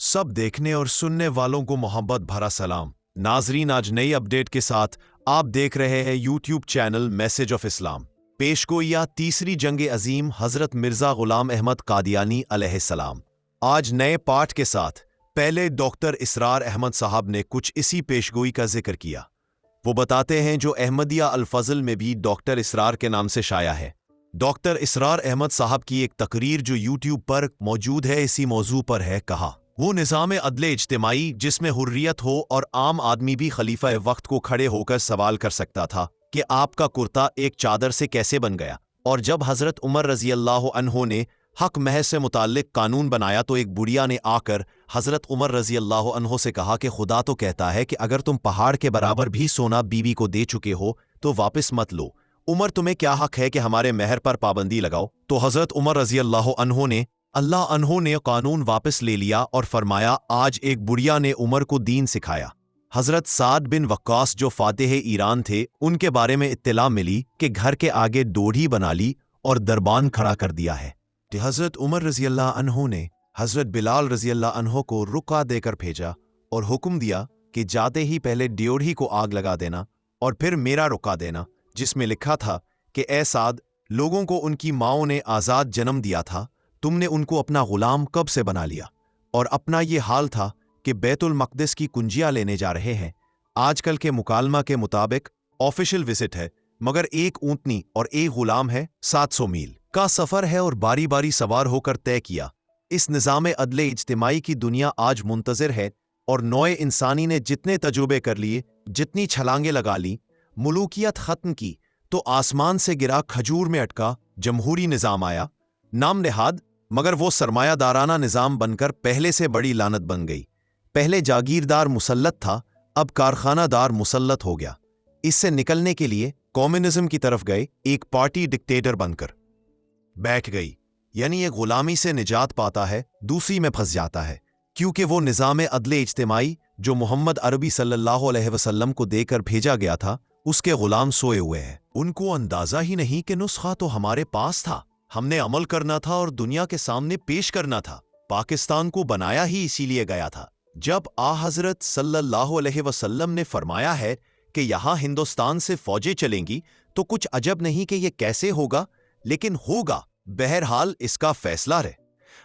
सब देखने और सुनने वालों को मोहब्बत भरा सलाम। नाजरीन, आज नई अपडेट के साथ आप देख रहे हैं YouTube channel message of Islam. पेशगोइया तीसरी जंग अजीम हजरत मिर्जा गुलाम अहमद कादियानी अलैहिस्सलाम। आज नए पाठ के साथ पहले डॉक्टर इसरार अहमद साहब ने कुछ इसी पेशगोई का जिक्र किया। वो बताते हैं जो अहमदिया अल-फज़ल में भी डॉक्टर इसरार के नाम से शाया है। डॉक्टर इसरार अहमद साहब की एक तकरीर जो यूट्यूब पर मौजूद है इसी मौजू पर है। कहा वो निज़ाम अदले इज्तिमाई जिसमें हुर्रियत हो और आम आदमी भी खलीफा वक्त को खड़े होकर सवाल कर सकता था कि आपका कुर्ता एक चादर से कैसे बन गया। और जब हज़रत उमर रज़ी अल्लाह अन्हो ने हक महज से मुताल्लिक कानून बनाया तो एक बुढ़िया ने आकर हज़रत उमर रज़ी अल्लाह अन्हो से कहा कि खुदा तो कहता है कि अगर तुम पहाड़ के बराबर भी सोना बीवी को दे चुके हो तो वापस मत लो। उमर, तुम्हें क्या हक है कि हमारे महर पर पाबंदी लगाओ। तो हज़रत उमर रज़ी अल्लाह अन्हो ने कानून वापस ले लिया और फरमाया आज एक बुढ़िया ने उमर को दीन सिखाया। हज़रत साद बिन वक्कास जो फातिह ईरान थे उनके बारे में इत्तला मिली कि घर के आगे डोढ़ी बना ली और दरबान खड़ा कर दिया है। हज़रत उमर रज़ी अल्लाह अन्हो ने हज़रत बिलाल रज़ी अल्लाह अन्हो को रुका देकर भेजा और हुक्म दिया कि जाते ही पहले ड्योढ़ी को आग लगा देना और फिर मेरा रुका देना, जिसमें लिखा था कि ए साद, लोगों को उनकी माओं ने आज़ाद जन्म दिया था, तुमने उनको अपना गुलाम कब से बना लिया। और अपना ये हाल था कि बैतुल मक़दिस की कुंजियाँ लेने जा रहे हैं। आजकल के मुकालमा के मुताबिक ऑफिशियल विजिट है, मगर एक ऊँटनी और एक गुलाम है, 700 मील का सफ़र है और बारी बारी सवार होकर तय किया। इस निज़ाम अदले इज्तिमाई की दुनिया आज मुंतज़िर है और नौए इंसानी ने जितने तजुर्बे कर लिए, जितनी छलांगे लगा ली, मुलूकियत ख़त्म की, तो आसमान से गिरा खजूर में अटका जमहूरी निज़ाम आया, नाम नेहाद, मगर वो सरमायादाराना निज़ाम बनकर पहले से बड़ी लानत बन गई। पहले जागीरदार मुसल्लत था, अब कारखानादार मुसल्लत हो गया। इससे निकलने के लिए कम्युनिज्म की तरफ गए, एक पार्टी डिक्टेटर बनकर बैठ गई, यानी ये गुलामी से निजात पाता है, दूसरी में फंस जाता है, क्योंकि वो निज़ाम अदले इज्तिमाई जो मोहम्मद अरबी सल्लल्लाहु अलैहि वसल्लम को देकर भेजा गया था उसके गुलाम सोए हुए हैं। उनको अंदाजा ही नहीं कि नुस्खा तो हमारे पास था, हमने अमल करना था और दुनिया के सामने पेश करना था। पाकिस्तान को बनाया ही इसीलिए गया था। जब आ हज़रत सल्लल्लाहु अलैहि वसल्लम ने फरमाया है कि यहाँ हिंदुस्तान से फौजें चलेंगी तो कुछ अजब नहीं कि ये कैसे होगा, लेकिन होगा। बहरहाल इसका फैसला रहे।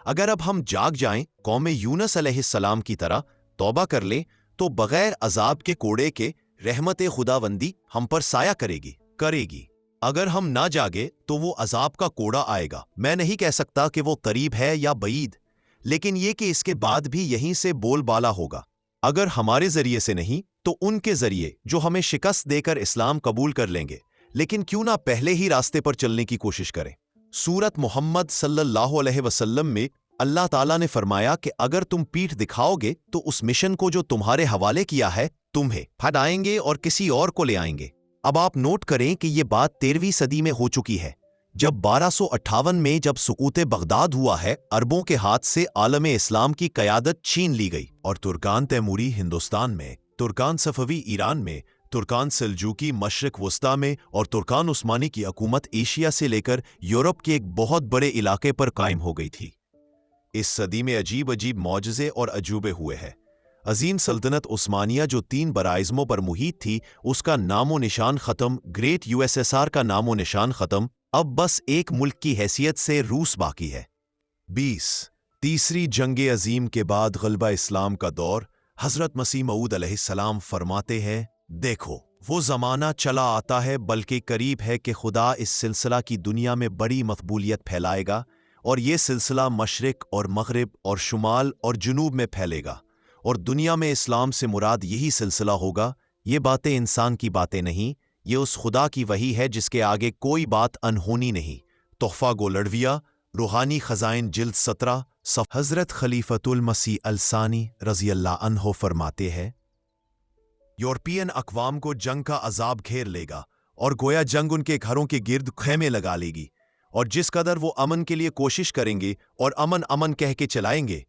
अगर अब हम जाग जाएं, कौम यूनुस अलैहिस्सलाम की तरह तौबा कर लें तो बगैर अजाब के कोड़े के रहमत खुदावंदी हम पर साया करेगी। अगर हम ना जागे तो वो अजाब का कोड़ा आएगा। मैं नहीं कह सकता कि वो करीब है या बईद, लेकिन ये कि इसके बाद भी यहीं से बोलबाला होगा। अगर हमारे जरिए से नहीं तो उनके जरिए जो हमें शिकस्त देकर इस्लाम कबूल कर लेंगे। लेकिन क्यों ना पहले ही रास्ते पर चलने की कोशिश करें। सूरत मोहम्मद सल्लल्लाहु अलैहि वसल्लम में अल्लाह ताला ने फरमाया कि अगर तुम पीठ दिखाओगे तो उस मिशन को जो तुम्हारे हवाले किया है तुम्हें हटाएंगे और किसी और को ले आएंगे। अब आप नोट करें कि यह बात 13वीं सदी में हो चुकी है, जब 1258 में जब सुकूते बगदाद हुआ है, अरबों के हाथ से आलम इस्लाम की कयादत छीन ली गई और तुर्कान तैमूरी हिंदुस्तान में, तुर्कान सफवी ईरान में, तुर्कान सल्जूकी मशरिक वस्ता में और तुर्कान उस्मानी की हुकूमत एशिया से लेकर यूरोप के एक बहुत बड़े इलाके पर कायम हो गई थी। इस सदी में अजीब अजीब मौजज़े और अजूबे हुए हैं। अजीम सल्तनत उस्मानिया जो 3 बराइज़मों पर मुहित थी, उसका नामो निशान ख़त्म। ग्रेट यूएसएसआर का नामो निशान ख़त्म। अब बस एक मुल्क की हैसियत से रूस बाकी है। 20 तीसरी जंग अजीम के बाद गलबा इस्लाम का दौर। हज़रत मसीह मऊद अलैहिस्सलाम फरमाते हैं, देखो वो ज़माना चला आता है, बल्कि करीब है कि खुदा इस सिलसिला की दुनिया में बड़ी मकबूलियत फैलाएगा और ये सिलसिला मशरिक और मगरिब और शुमाल और जुनूब में फैलेगा और दुनिया में इस्लाम से मुराद यही सिलसिला होगा। ये बातें इंसान की बातें नहीं, ये उस खुदा की वही है जिसके आगे कोई बात अनहोनी नहीं। तोहफ़ा गोलड़विया, रूहानी ख़ज़ाइन, जिल्द 17 सफ़। हज़रत खलीफतुल मसीह अल-सानी रज़ी अल्लाह अन्हो फरमाते हैं, यूरोपियन अक़वाम को जंग का अजाब घेर लेगा और गोया जंग उनके घरों के गिर्द ख़ैमे लगा लेगी, और जिस कदर वो अमन के लिए कोशिश करेंगे और अमन अमन कह के चलाएंगे,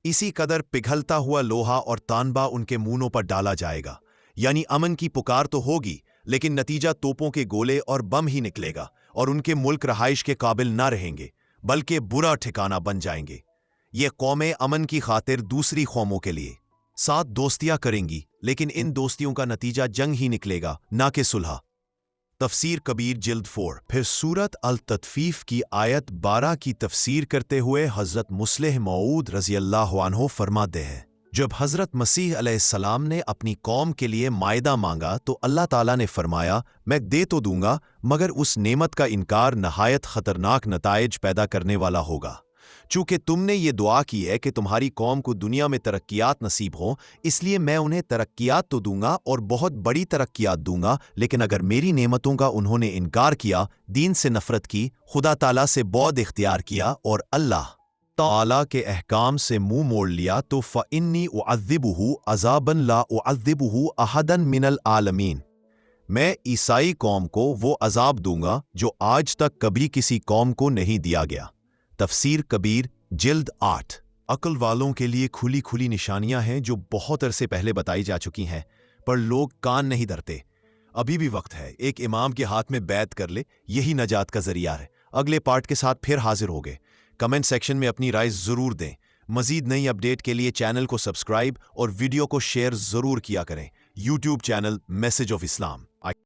इसी कदर पिघलता हुआ लोहा और तानबा उनके मुंहों पर डाला जाएगा। यानी अमन की पुकार तो होगी, लेकिन नतीजा तोपों के गोले और बम ही निकलेगा और उनके मुल्क रहाइश के काबिल ना रहेंगे, बल्कि बुरा ठिकाना बन जाएंगे। ये कौमें अमन की खातिर दूसरी कौमों के लिए साथ दोस्तियां करेंगी, लेकिन इन दोस्तियों का नतीजा जंग ही निकलेगा, ना कि सुलह। तफसीर कबीर जिल्द 4। फिर सूरत अल तत्फीफ की आयत 12 की तफसीर करते हुए हज़रत मुस्लिह मऊद रज़ियल्लाहु अन्हु फरमाते हैं, जब हज़रत मसीह अलैहिस्सलाम ने अपनी कौम के लिए मायदा मांगा तो अल्लाह ताला ने फरमाया, मैं दे तो दूंगा मगर उस नेमत का इनकार नहायत ख़तरनाक नताइज पैदा करने वाला होगा। चूँकि तुमने ये दुआ की है कि तुम्हारी कौम को दुनिया में तरक्कियात नसीब हों, इसलिए मैं उन्हें तरक्कियात तो दूंगा और बहुत बड़ी तरक्कियात दूंगा, लेकिन अगर मेरी नेमतों का उन्होंने इनकार किया, दीन से नफरत की, खुदा ताला से बौद इख्तियार किया और अल्लाह ताला के अहकाम से मुंह मोड़ लिया, तो फ़इन्नी उअज़्ज़िबुहु अज़ाबन ला उअज़्ज़िबुहु अहदन मिनल आलमीन, मैं ईसाई कौम को वो अजाब दूंगा जो आज तक कभी किसी कौम को नहीं दिया गया। तफसीर कबीर जिल्द 8। अक्ल वालों के लिए खुली खुली निशानियां हैं जो बहुत अरसे पहले बताई जा चुकी हैं, पर लोग कान नहीं धरते। अभी भी वक्त है, एक इमाम के हाथ में बैत कर ले, यही नजात का जरिया है। अगले पार्ट के साथ फिर हाजिर हो गए। कमेंट सेक्शन में अपनी राय जरूर दें। मजीद नई अपडेट के लिए चैनल को सब्सक्राइब और वीडियो को शेयर जरूर किया करें। YouTube channel message of Islam.